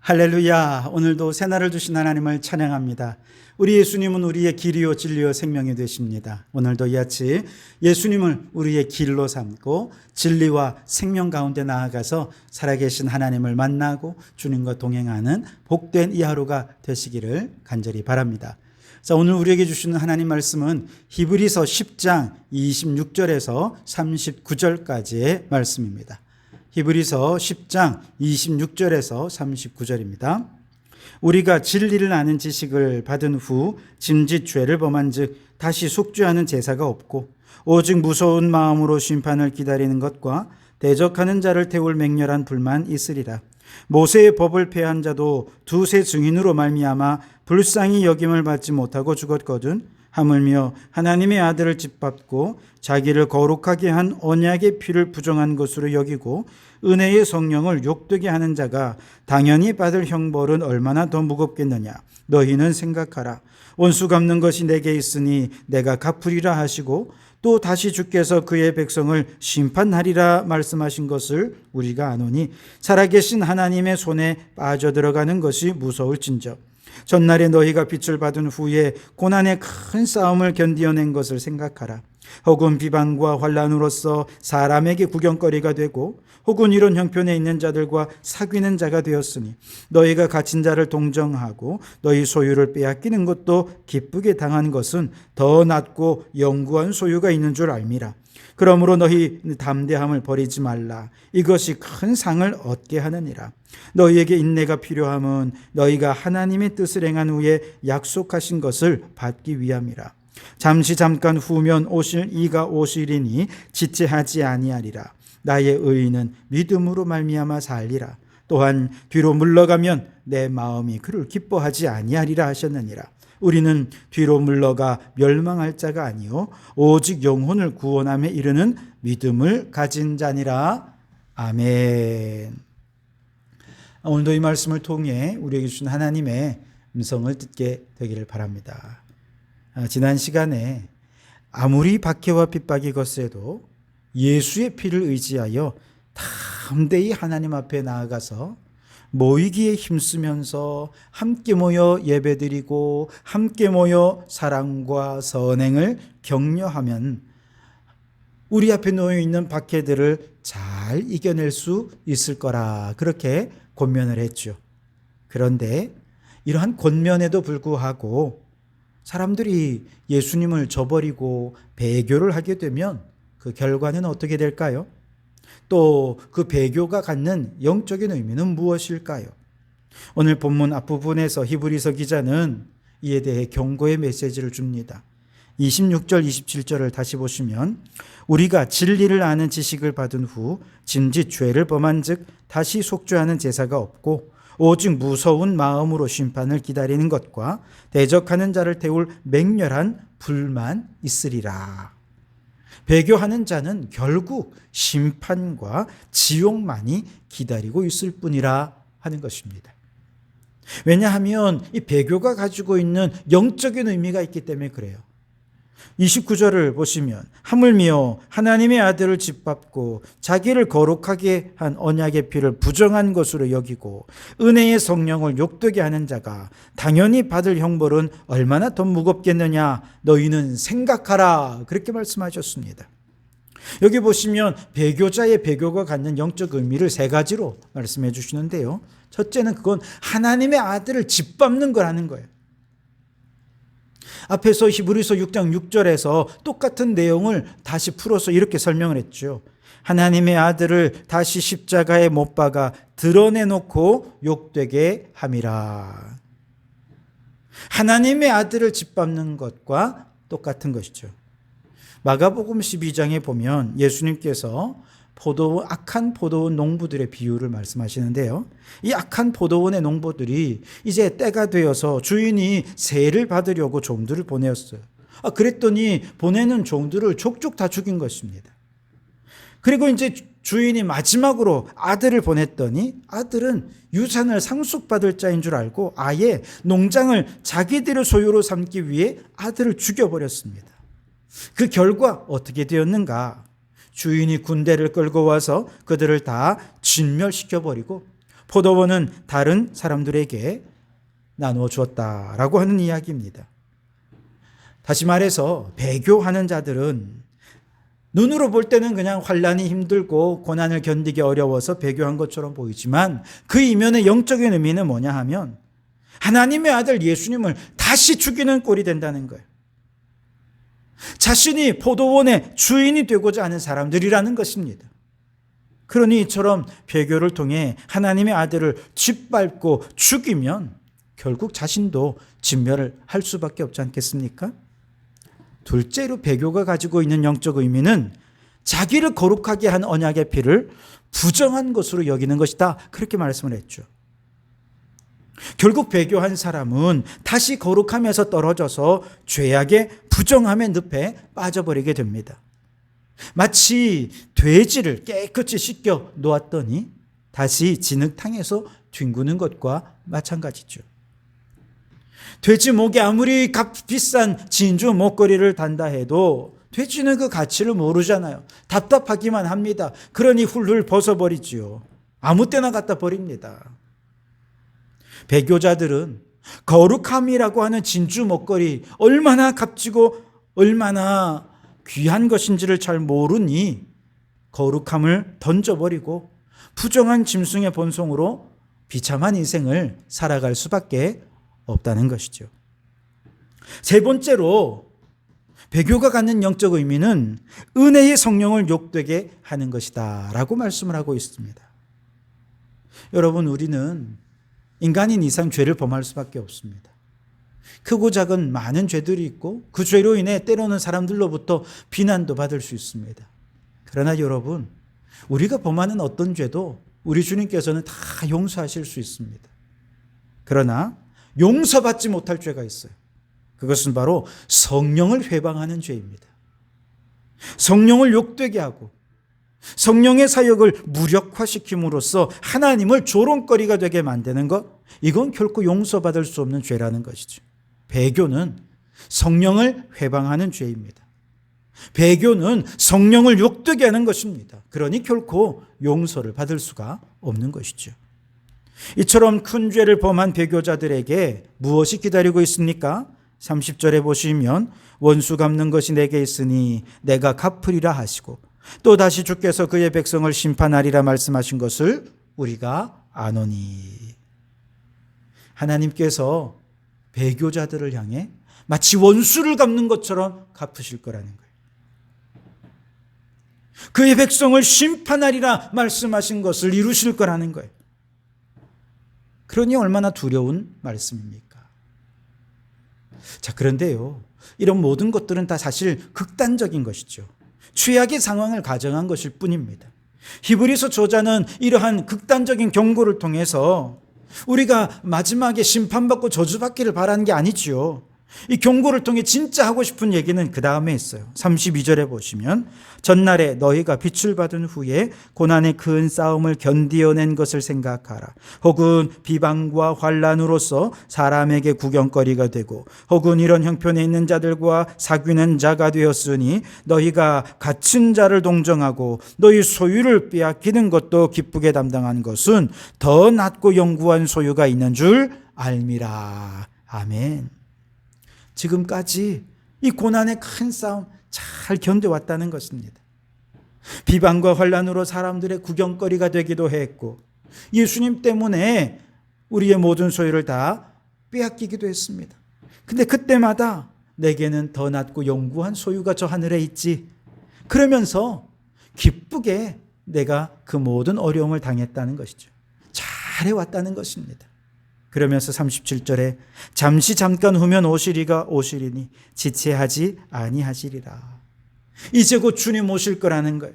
할렐루야. 오늘도 새날을 주신 하나님을 찬양합니다. 우리 예수님은 우리의 길이요 진리요 생명이 되십니다. 오늘도 이 아침 예수님을 우리의 길로 삼고 진리와 생명 가운데 나아가서 살아계신 하나님을 만나고 주님과 동행하는 복된 이 하루가 되시기를 간절히 바랍니다. 자, 오늘 우리에게 주시는 하나님 말씀은 히브리서 10장 26절에서 39절까지의 말씀입니다. 히브리서 10장 26절에서 39절입니다. 우리가 진리를 아는 지식을 받은 후 짐짓 죄를 범한 즉 다시 속죄하는 제사가 없고 오직 무서운 마음으로 심판을 기다리는 것과 대적하는 자를 태울 맹렬한 불만 있으리라. 모세의 법을 폐한 자도 두세 증인으로 말미암아 불쌍히 여김을 받지 못하고 죽었거든. 하물며 하나님의 아들을 짓밟고 자기를 거룩하게 한 언약의 피를 부정한 것으로 여기고 은혜의 성령을 욕되게 하는 자가 당연히 받을 형벌은 얼마나 더 무겁겠느냐. 너희는 생각하라. 원수 갚는 것이 내게 있으니 내가 갚으리라 하시고 또 다시 주께서 그의 백성을 심판하리라 말씀하신 것을 우리가 아노니 살아계신 하나님의 손에 빠져들어가는 것이 무서울진저. 전날에 너희가 빛을 받은 후에 고난의 큰 싸움을 견디어낸 것을 생각하라. 혹은 비방과 환난으로서 사람에게 구경거리가 되고 혹은 이런 형편에 있는 자들과 사귀는 자가 되었으니 너희가 갇힌 자를 동정하고 너희 소유를 빼앗기는 것도 기쁘게 당한 것은 더 낫고 영구한 소유가 있는 줄 알미라. 그러므로 너희 담대함을 버리지 말라. 이것이 큰 상을 얻게 하느니라. 너희에게 인내가 필요함은 너희가 하나님의 뜻을 행한 후에 약속하신 것을 받기 위함이라. 잠깐 후면 오실 이가 오시리니 지체하지 아니하리라. 나의 의인은 믿음으로 말미암아 살리라. 또한 뒤로 물러가면 내 마음이 그를 기뻐하지 아니하리라 하셨느니라. 우리는 뒤로 물러가 멸망할 자가 아니요 오직 영혼을 구원함에 이르는 믿음을 가진 자니라. 아멘. 오늘도 이 말씀을 통해 우리에게 주신 하나님의 음성을 듣게 되기를 바랍니다. 지난 시간에 아무리 박해와 핍박이 거세도 예수의 피를 의지하여 담대히 하나님 앞에 나아가서 모이기에 힘쓰면서 함께 모여 예배드리고 함께 모여 사랑과 선행을 격려하면 우리 앞에 놓여 있는 박해들을 잘 이겨낼 수 있을 거라 그렇게 권면을 했죠. 그런데 이러한 권면에도 불구하고 사람들이 예수님을 저버리고 배교를 하게 되면 그 결과는 어떻게 될까요? 또 그 배교가 갖는 영적인 의미는 무엇일까요? 오늘 본문 앞부분에서 히브리서 기자는 이에 대해 경고의 메시지를 줍니다. 26절 27절을 다시 보시면 우리가 진리를 아는 지식을 받은 후 짐짓 죄를 범한 즉 다시 속죄하는 제사가 없고 오직 무서운 마음으로 심판을 기다리는 것과 대적하는 자를 태울 맹렬한 불만 있으리라. 배교하는 자는 결국 심판과 지옥만이 기다리고 있을 뿐이라 하는 것입니다. 왜냐하면 이 배교가 가지고 있는 영적인 의미가 있기 때문에 그래요. 29절을 보시면 하물며 하나님의 아들을 짓밟고 자기를 거룩하게 한 언약의 피를 부정한 것으로 여기고 은혜의 성령을 욕되게 하는 자가 당연히 받을 형벌은 얼마나 더 무겁겠느냐. 너희는 생각하라. 그렇게 말씀하셨습니다. 여기 보시면 배교자의 배교가 갖는 영적 의미를 세 가지로 말씀해 주시는데요. 첫째는 그건 하나님의 아들을 짓밟는 거라는 거예요. 앞에서 히브리서 6장 6절에서 똑같은 내용을 다시 풀어서 이렇게 설명을 했죠. 하나님의 아들을 다시 십자가에 못 박아 드러내놓고 욕되게 함이라. 하나님의 아들을 짓밟는 것과 똑같은 것이죠. 마가복음 12장에 보면 예수님께서 악한 포도원 농부들의 비유를 말씀하시는데요. 이 악한 포도원의 농부들이 이제 때가 되어서 주인이 세를 받으려고 종들을 보내었어요. 그랬더니 보내는 종들을 족족 다 죽인 것입니다. 그리고 이제 주인이 마지막으로 아들을 보냈더니 아들은 유산을 상속받을 자인 줄 알고 아예 농장을 자기들의 소유로 삼기 위해 아들을 죽여버렸습니다. 그 결과 어떻게 되었는가? 주인이 군대를 끌고 와서 그들을 다 진멸시켜버리고 포도원은 다른 사람들에게 나누어 주었다라고 하는 이야기입니다. 다시 말해서 배교하는 자들은 눈으로 볼 때는 그냥 환난이 힘들고 고난을 견디기 어려워서 배교한 것처럼 보이지만 그 이면의 영적인 의미는 뭐냐 하면 하나님의 아들 예수님을 다시 죽이는 꼴이 된다는 거예요. 자신이 포도원의 주인이 되고자 하는 사람들이라는 것입니다. 그러니 이처럼 배교를 통해 하나님의 아들을 짓밟고 죽이면 결국 자신도 진멸을 할 수밖에 없지 않겠습니까? 둘째로 배교가 가지고 있는 영적 의미는 자기를 거룩하게 한 언약의 피를 부정한 것으로 여기는 것이다. 그렇게 말씀을 했죠. 결국 배교한 사람은 다시 거룩함에서 떨어져서 죄악의 부정함의 늪에 빠져버리게 됩니다. 마치 돼지를 깨끗이 씻겨 놓았더니 다시 진흙탕에서 뒹구는 것과 마찬가지죠. 돼지 목에 아무리 비싼 진주 목걸이를 단다 해도 돼지는 그 가치를 모르잖아요. 답답하기만 합니다. 그러니 훌훌 벗어버리지요. 아무 때나 갖다 버립니다. 배교자들은 거룩함이라고 하는 진주 목걸이 얼마나 값지고 얼마나 귀한 것인지를 잘 모르니 거룩함을 던져버리고 부정한 짐승의 본성으로 비참한 인생을 살아갈 수밖에 없다는 것이죠. 세 번째로 배교가 갖는 영적 의미는 은혜의 성령을 욕되게 하는 것이다 라고 말씀을 하고 있습니다. 여러분, 우리는 인간인 이상 죄를 범할 수밖에 없습니다. 크고 작은 많은 죄들이 있고 그 죄로 인해 때로는 사람들로부터 비난도 받을 수 있습니다. 그러나 여러분, 우리가 범하는 어떤 죄도 우리 주님께서는 다 용서하실 수 있습니다. 그러나 용서받지 못할 죄가 있어요. 그것은 바로 성령을 회방하는 죄입니다. 성령을 욕되게 하고 성령의 사역을 무력화시킴으로써 하나님을 조롱거리가 되게 만드는 것, 이건 결코 용서받을 수 없는 죄라는 것이죠. 배교는 성령을 회방하는 죄입니다. 배교는 성령을 욕되게 하는 것입니다. 그러니 결코 용서를 받을 수가 없는 것이죠. 이처럼 큰 죄를 범한 배교자들에게 무엇이 기다리고 있습니까? 30절에 보시면 원수 갚는 것이 내게 있으니 내가 갚으리라 하시고 또 다시 주께서 그의 백성을 심판하리라 말씀하신 것을 우리가 아노니. 하나님께서 배교자들을 향해 마치 원수를 갚는 것처럼 갚으실 거라는 거예요. 그의 백성을 심판하리라 말씀하신 것을 이루실 거라는 거예요. 그러니 얼마나 두려운 말씀입니까? 자, 그런데요, 이런 모든 것들은 다 사실 극단적인 것이죠. 최악의 상황을 가정한 것일 뿐입니다. 히브리서 저자는 이러한 극단적인 경고를 통해서 우리가 마지막에 심판받고 저주받기를 바라는 게 아니지요. 이 경고를 통해 진짜 하고 싶은 얘기는 그 다음에 있어요. 32절에 보시면 전날에 너희가 빛을 받은 후에 고난의 큰 싸움을 견디어낸 것을 생각하라. 혹은 비방과 환난으로서 사람에게 구경거리가 되고 혹은 이런 형편에 있는 자들과 사귀는 자가 되었으니 너희가 갇힌 자를 동정하고 너희 소유를 빼앗기는 것도 기쁘게 담당한 것은 더 낫고 영구한 소유가 있는 줄 알미라. 아멘. 지금까지 이 고난의 큰 싸움 잘 견뎌왔다는 것입니다. 비방과 환난으로 사람들의 구경거리가 되기도 했고 예수님 때문에 우리의 모든 소유를 다 빼앗기기도 했습니다. 근데 그때마다 내게는 더 낫고 영구한 소유가 저 하늘에 있지, 그러면서 기쁘게 내가 그 모든 어려움을 당했다는 것이죠. 잘해왔다는 것입니다. 그러면서 37절에 잠깐 후면 오시리니 지체하지 아니하시리라. 이제 곧 주님 오실 거라는 거예요.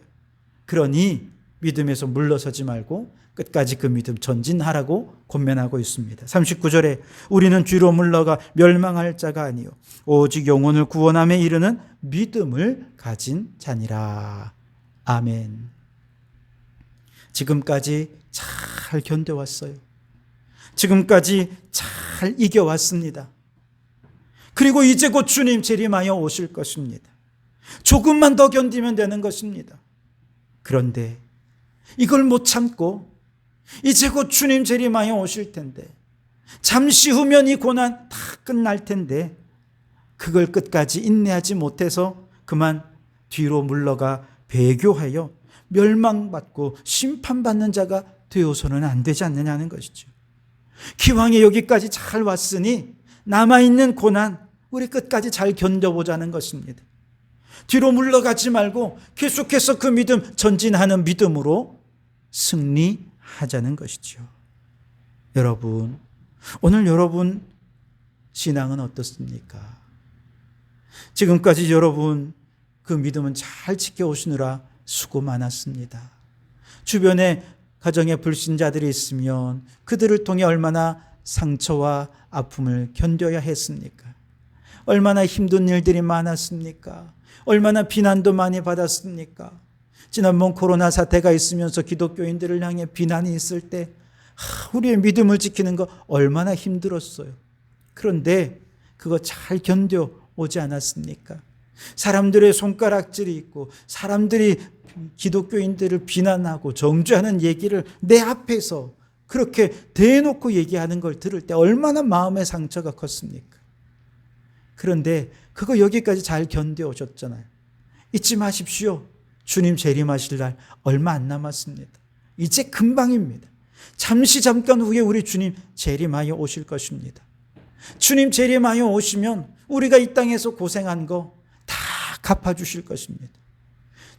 그러니 믿음에서 물러서지 말고 끝까지 그 믿음 전진하라고 권면하고 있습니다. 39절에 우리는 뒤로 물러가 멸망할 자가 아니요 오직 영혼을 구원함에 이르는 믿음을 가진 자니라. 아멘. 지금까지 잘 견뎌왔어요. 지금까지 잘 이겨왔습니다. 그리고 이제 곧 주님 재림하여 오실 것입니다. 조금만 더 견디면 되는 것입니다. 그런데 이걸 못 참고 이제 곧 주님 재림하여 오실 텐데, 잠시 후면 이 고난 다 끝날 텐데 그걸 끝까지 인내하지 못해서 그만 뒤로 물러가 배교하여 멸망받고 심판받는 자가 되어서는 안 되지 않느냐는 것이죠. 기왕에 여기까지 잘 왔으니 남아있는 고난 우리 끝까지 잘 견뎌보자는 것입니다. 뒤로 물러가지 말고 계속해서 그 믿음, 전진하는 믿음으로 승리하자는 것이죠. 여러분, 오늘 여러분 신앙은 어떻습니까? 지금까지 여러분 그 믿음은 잘 지켜오시느라 수고 많았습니다. 주변에 가정에 불신자들이 있으면 그들을 통해 얼마나 상처와 아픔을 견뎌야 했습니까? 얼마나 힘든 일들이 많았습니까? 얼마나 비난도 많이 받았습니까? 지난번 코로나 사태가 있으면서 기독교인들을 향해 비난이 있을 때 우리의 믿음을 지키는 거 얼마나 힘들었어요. 그런데 그거 잘 견뎌오지 않았습니까? 사람들의 손가락질이 있고 사람들이 기독교인들을 비난하고 정죄하는 얘기를 내 앞에서 그렇게 대놓고 얘기하는 걸 들을 때 얼마나 마음의 상처가 컸습니까? 그런데 그거 여기까지 잘 견뎌오셨잖아요. 잊지 마십시오. 주님 재림하실 날 얼마 안 남았습니다. 이제 금방입니다. 잠깐 후에 우리 주님 재림하여 오실 것입니다. 주님 재림하여 오시면 우리가 이 땅에서 고생한 거 다 갚아주실 것입니다.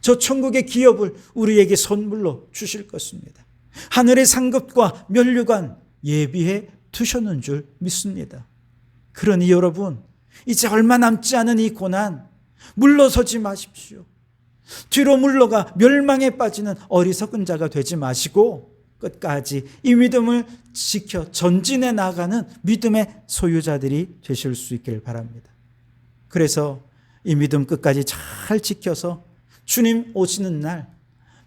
저 천국의 기업을 우리에게 선물로 주실 것입니다. 하늘의 상급과 면류관 예비해 두셨는 줄 믿습니다. 그러니 여러분, 이제 얼마 남지 않은 이 고난 물러서지 마십시오. 뒤로 물러가 멸망에 빠지는 어리석은 자가 되지 마시고 끝까지 이 믿음을 지켜 전진해 나가는 믿음의 소유자들이 되실 수 있길 바랍니다. 그래서 이 믿음 끝까지 잘 지켜서 주님 오시는 날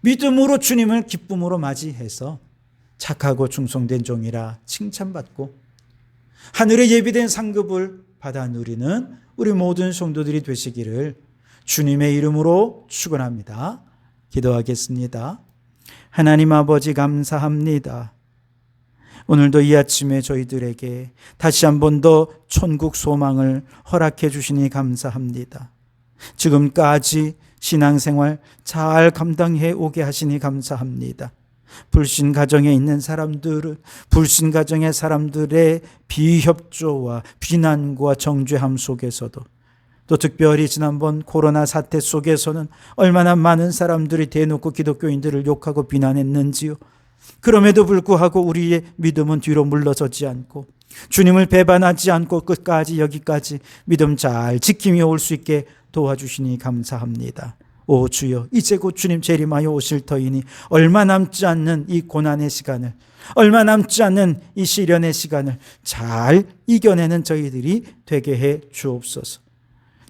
믿음으로 주님을 기쁨으로 맞이해서 착하고 충성된 종이라 칭찬받고 하늘에 예비된 상급을 받아 누리는 우리 모든 성도들이 되시기를 주님의 이름으로 축원합니다. 기도하겠습니다. 하나님 아버지 감사합니다. 오늘도 이 아침에 저희들에게 다시 한 번 더 천국 소망을 허락해 주시니 감사합니다. 지금까지 신앙생활 잘 감당해 오게 하시니 감사합니다. 불신 가정에 있는 사람들은 불신 가정의 사람들의 비협조와 비난과 정죄함 속에서도 또 특별히 지난번 코로나 사태 속에서는 얼마나 많은 사람들이 대놓고 기독교인들을 욕하고 비난했는지요. 그럼에도 불구하고 우리의 믿음은 뒤로 물러서지 않고 주님을 배반하지 않고 끝까지 여기까지 믿음 잘 지키며 올 수 있게 도와주시니 감사합니다. 오 주여, 이제 곧 주님 재림하여 오실 터이니 얼마 남지 않는 이 고난의 시간을, 얼마 남지 않는 이 시련의 시간을 잘 이겨내는 저희들이 되게 해 주옵소서.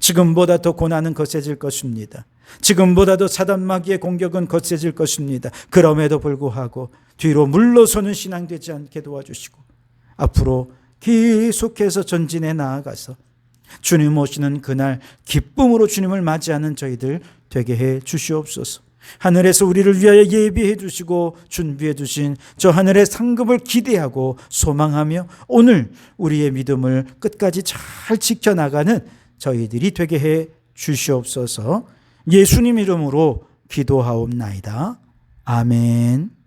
지금보다 더 고난은 거세질 것입니다. 지금보다도 사단 마귀의 공격은 거세질 것입니다. 그럼에도 불구하고 뒤로 물러서는 신앙 되지 않게 도와주시고 앞으로 계속해서 전진해 나아가서 주님 오시는 그날 기쁨으로 주님을 맞이하는 저희들 되게 해 주시옵소서. 하늘에서 우리를 위하여 예비해 주시고 준비해 주신 저 하늘의 상급을 기대하고 소망하며 오늘 우리의 믿음을 끝까지 잘 지켜나가는 저희들이 되게 해 주시옵소서. 예수님 이름으로 기도하옵나이다. 아멘.